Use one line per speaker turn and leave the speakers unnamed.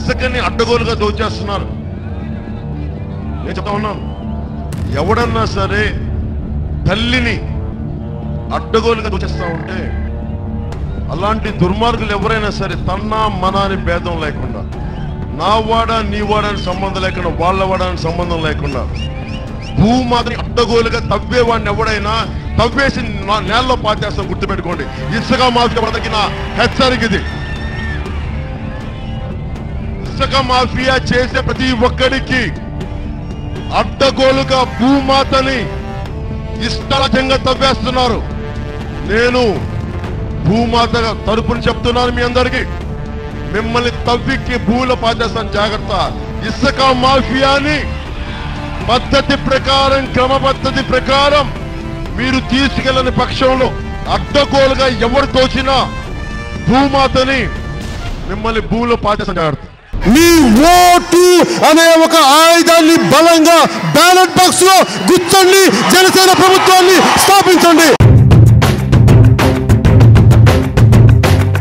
ఇసుకని అడ్డగోలుగా దోచేస్తున్నారు. నేను చెప్తా ఉన్నాను, ఎవడన్నా సరే తల్లిని అడ్డగోలుగా దోచేస్తా ఉంటే, అలాంటి దుర్మార్గులు ఎవరైనా సరే తన్నా మనాని భేదం లేకుండా, నా వాడా నీ వాడని సంబంధం లేకుండా, వాళ్ళ వాడని సంబంధం లేకుండా భూమాతని అడ్డగోలుగా తవ్వేవాడిని ఎవడైనా తవ్వేసి నేలలో పాతేస్తాం. గుర్తుపెట్టుకోండి, ఇసుక మాఫియా బ్రదకి నా హెచ్చరిక ఇది. ఇసుక మాఫియా చేసే ప్రతి ఒక్కడికి అడ్డగోలుగా భూమాతని ఇష్టాలజంగా తవ్వేస్తున్నారు. నేను భూమాత తరపున చెప్తున్నాను మీ అందరికీ, మిమ్మల్ని తవ్వికి భూమిలో పాచేస్తాను, జాగ్రత్త. ఇసుక మాఫియాని పద్ధతి ప్రకారం, క్రమ పద్ధతి ప్రకారం మీరు తీసుకెళ్ళని పక్షంలో అడ్డగోలుగా ఎవరు తోచినా భూమాతని మిమ్మల్ని భూమిలో పాచేస్తాను, జాగ్రత్త.
మీ ఓటు అనే ఒక ఆయుధాన్ని బలంగా బ్యాలెట్ బాక్స్ లో గుచ్చండి, జనసేన ప్రభుత్వాన్ని స్థాపించండి.